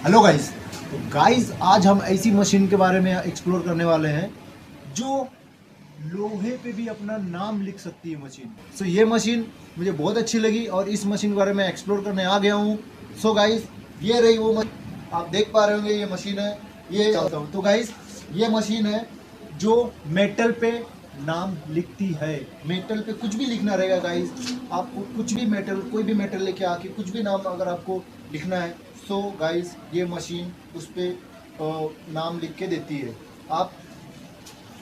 Hello guys. तो guys आज हम ऐसी मशीन के बारे में एक्सप्लोर करने वाले हैं जो लोहे पे भी अपना नाम लिख सकती है मशीन। सो ये मशीन मुझे बहुत अच्छी लगी और इस मशीन के बारे में एक्सप्लोर करने आ गया हूँ। सो गाइस ये रही वो मशीन, आप देख पा रहे होंगे ये मशीन है। ये चाहता हूँ तो गाइस ये मशीन है जो मेटल पे नाम लिखती है। मेटल पे कुछ भी लिखना रहेगा गाइस, आपको कुछ भी मेटल, कोई भी मेटल लेके आके कुछ भी नाम अगर आपको लिखना है सो गाइस ये मशीन उस पर नाम लिख के देती है। आप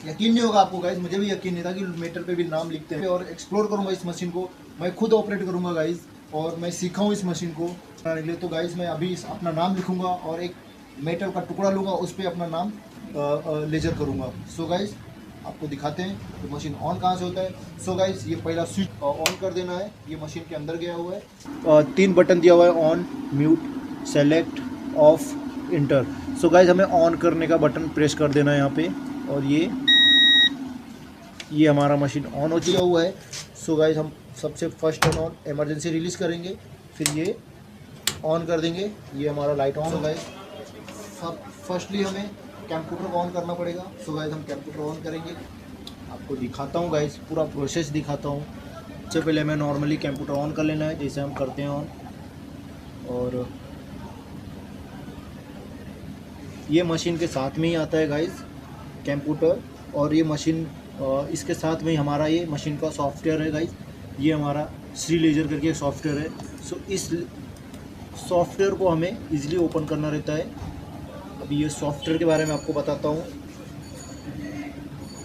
यकीन नहीं होगा आपको गाइस, मुझे भी यकीन नहीं था कि मेटल पे भी नाम लिखते हैं। और एक्सप्लोर करूंगा इस मशीन को, मैं खुद ऑपरेट करूंगा गाइस और मैं सीखा हूँ इस मशीन को बनाने के लिए। तो गाइस मैं अभी अपना नाम लिखूंगा और एक मेटल का टुकड़ा लूँगा, उस पर अपना नाम लेजर करूँगा। सो गाइस आपको दिखाते हैं तो मशीन ऑन कहाँ से होता है। सो गाइस ये पहला स्विच ऑन कर देना है, ये मशीन के अंदर गया हुआ है। 3 बटन दिया हुआ है, on, mute, select, of, inter. So guys हमें ऑन करने का बटन प्रेस कर देना है यहाँ पे और ये हमारा मशीन ऑन हो चुका हुआ है। सो गाइस हम सबसे first and on emergency release करेंगे, फिर ये ऑन कर देंगे, ये हमारा लाइट ऑन हो गाइस। फर्स्टली हमें कंप्यूटर को ऑन करना पड़ेगा। सो गाइस हम कंप्यूटर ऑन करेंगे, आपको दिखाता हूँ गाइस, पूरा प्रोसेस दिखाता हूँ। सबसे पहले हमें नॉर्मली कंप्यूटर ऑन कर लेना है जैसे हम करते हैं ऑन। और ये मशीन के साथ में ही आता है गाइस कंप्यूटर, और ये मशीन इसके साथ में ही हमारा ये मशीन का सॉफ्टवेयर है गाइस। ये हमारा श्री लेजर करके एक सॉफ्टवेयर है। सो इस सॉफ्टवेयर को हमें इजीली ओपन करना रहता है। अभी ये सॉफ्टवेयर के बारे में आपको बताता हूँ।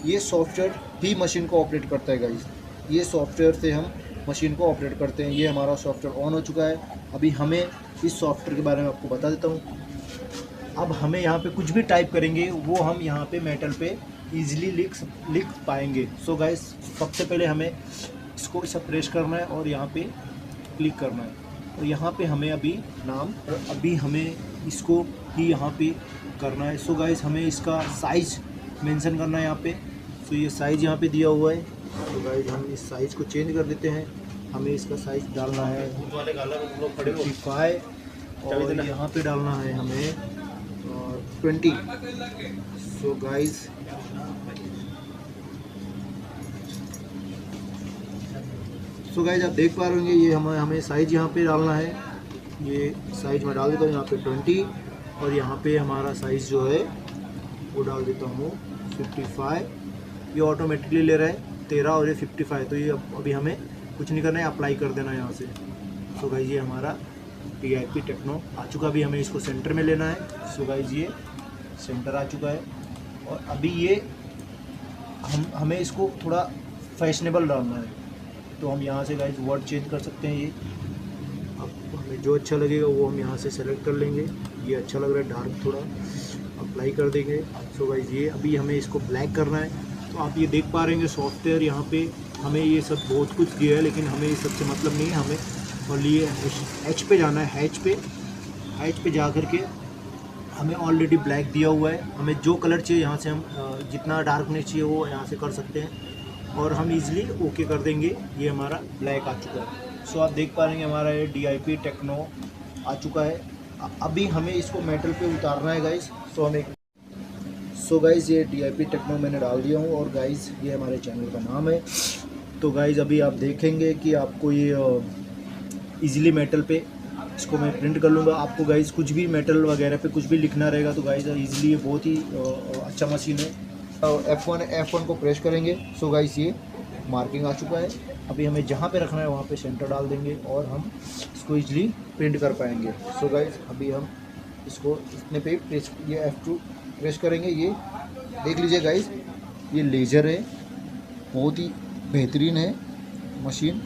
ये सॉफ्टवेयर ही मशीन को ऑपरेट करता है गाइस, ये सॉफ्टवेयर से हम मशीन को ऑपरेट करते हैं। ये हमारा सॉफ्टवेयर ऑन हो चुका है। अभी हमें इस सॉफ्टवेयर के बारे में आपको बता देता हूँ। अब हमें यहाँ पे कुछ भी टाइप करेंगे वो हम यहाँ पे मेटल पे इजीली लिख पाएंगे। सो गाइस सबसे पहले हमें इसको सब प्रेस करना है और यहाँ पे क्लिक करना है और यहाँ पे हमें अभी नाम, अभी हमें इसको ही यहाँ पे करना है। सो गाइस हमें इसका साइज़ मेंशन करना है यहाँ पे। सो ये साइज़ यहाँ पे दिया हुआ है। तो गाइस हम इस साइज़ को चेंज कर देते हैं। हमें इसका साइज़ डालना है 55 और यहाँ पे डालना है हमें 20। सो गाइस आप देख पा रहे होंगे ये हमें साइज़ यहाँ पे डालना है। ये साइज़ मैं डाल देता हूँ यहाँ पे 20 और यहाँ पे हमारा साइज़ जो है वो डाल देता हूँ 55। ये ऑटोमेटिकली ले रहा है 13 और ये 55। तो ये अभी हमें कुछ नहीं करना है, अप्लाई कर देना है यहाँ से। सो गाइस ये हमारा DIP टेक्नो आ चुका। अभी हमें इसको सेंटर में लेना है। सो गाइस ये सेंटर आ चुका है और अभी ये हमें इसको थोड़ा फैशनेबल डालना है। तो हम यहाँ से गाइस वर्ड चेंज कर सकते हैं। ये अब हमें जो अच्छा लगेगा वो हम यहाँ से सेलेक्ट कर लेंगे। ये अच्छा लग रहा है डार्क, थोड़ा अप्लाई कर देंगे। सो गाइस ये अभी हमें इसको ब्लैक करना है। तो आप ये देख पा रहे हैं सॉफ्टवेयर यहाँ पे हमें ये सब बहुत कुछ दिया है, लेकिन हमें इस सबसे मतलब नहीं है। हमें और ये हैच पे जाना है। हैच पे जा कर के हमें ऑलरेडी ब्लैक दिया हुआ है। हमें जो कलर चाहिए यहाँ से हम जितना डार्कनेस चाहिए वो यहाँ से कर सकते हैं और हम इजीली ओके कर देंगे। ये हमारा ब्लैक आ चुका है। सो आप देख पा रहे हैं हमारा ये DIP टेक्नो आ चुका है। अभी हमें इसको मेटल पे उतारना है गाइस। सो गाइस ये DIP टेक्नो मैंने डाल दिया हूँ और गाइस ये हमारे चैनल का नाम है। तो गाइस अभी आप देखेंगे कि आपको ये इजीली मेटल पे इसको मैं प्रिंट कर लूँगा। आपको गाइस कुछ भी मेटल वगैरह पे कुछ भी लिखना रहेगा तो गाइस इजीली ये बहुत ही अच्छा मशीन है। F1 को प्रेस करेंगे। सो गाइस ये मार्किंग आ चुका है। अभी हमें जहाँ पे रखना है वहाँ पे सेंटर डाल देंगे और हम इसको इजीली प्रिंट कर पाएंगे। सो गाइस अभी हम इसको इतने पे प्रेस, ये F2 प्रेस करेंगे। ये देख लीजिए गाइस ये लेज़र है, बहुत ही बेहतरीन है मशीन,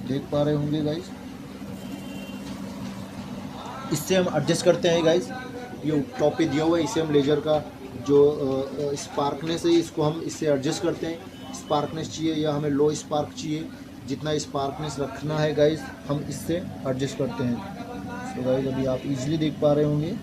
देख पा रहे होंगे गाइस। इससे हम एडजस्ट करते हैं गाइस, ये टॉप पे दिया हुआ है, इसे हम लेजर का जो स्पार्कनेस है इसको हम इससे एडजस्ट करते हैं। स्पार्कनेस चाहिए या हमें लो स्पार्क चाहिए, जितना स्पार्कनेस रखना है गाइस हम इससे एडजस्ट करते हैं। सो गाइस अभी आप इजीली देख पा रहे होंगे।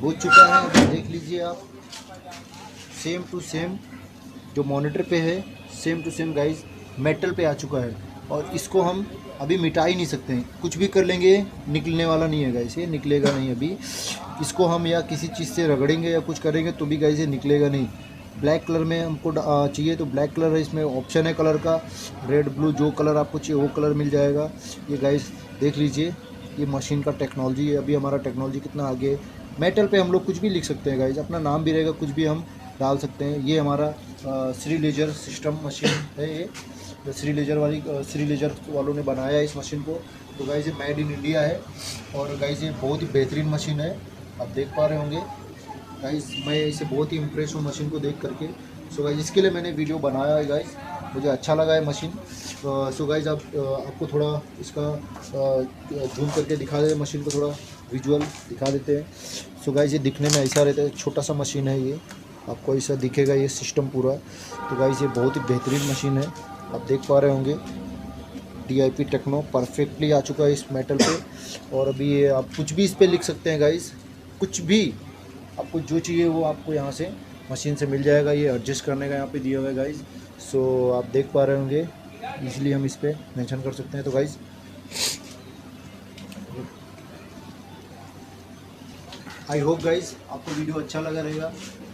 हो चुका है। अभी देख लीजिए आप, सेम टू सेम जो मॉनिटर पे है same to same guys metal पे आ चुका है। और इसको हम अभी मिटा ही नहीं सकते हैं, कुछ भी कर लेंगे निकलने वाला नहीं है गाइस, ये निकलेगा नहीं। अभी इसको हम या किसी चीज़ से रगड़ेंगे या कुछ करेंगे तो भी गाइस ये निकलेगा नहीं। ब्लैक कलर में हमको चाहिए तो ब्लैक कलर है, इसमें ऑप्शन है कलर का, रेड ब्लू जो कलर आपको चाहिए वो कलर मिल जाएगा। ये गाइस देख लीजिए, ये मशीन का टेक्नोलॉजी है। अभी हमारा टेक्नोलॉजी कितना आगे है। मेटल पे हम लोग कुछ भी लिख सकते हैं गाइस, अपना नाम भी रहेगा, कुछ भी हम डाल सकते हैं। ये हमारा श्री लेजर सिस्टम मशीन है, ये श्री लेजर वालों ने बनाया है इस मशीन को। तो गाइस ये मेड इन इंडिया है और गाइस ये बहुत ही बेहतरीन मशीन है, आप देख पा रहे होंगे गाइस। मैं इसे बहुत ही इम्प्रेस हूँ मशीन को देख करके। सो गाइस इसके लिए मैंने वीडियो बनाया है गाइस, मुझे अच्छा लगा है मशीन। सो गाइस आपको थोड़ा इसका जूम करके दिखा देते, मशीन को थोड़ा विजुअल दिखा देते हैं। सो गाइस ये दिखने में ऐसा रहता है, छोटा सा मशीन है ये, आपको ऐसा दिखेगा ये सिस्टम पूरा। तो गाइस ये बहुत ही बेहतरीन मशीन है, आप देख पा रहे होंगे। DIP टेक्नो परफेक्टली आ चुका है इस मेटल पे। और अभी ये आप कुछ भी इस पर लिख सकते हैं गाइस, कुछ भी आपको जो चाहिए वो आपको यहाँ से मशीन से मिल जाएगा। ये एडजस्ट करने का यहाँ पे दिया हुआ है गाइस। सो आप देख पा रहे होंगे, इसलिए हम इस पर मेंशन कर सकते हैं। तो गाइस आई होप गाइस आपको वीडियो अच्छा लगा रहेगा।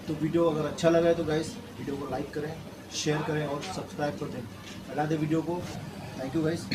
तो वीडियो अगर अच्छा लगा है तो गाइस वीडियो को लाइक करें, शेयर करें और सब्सक्राइब कर दें, लगा दें वीडियो को। Thank you guys.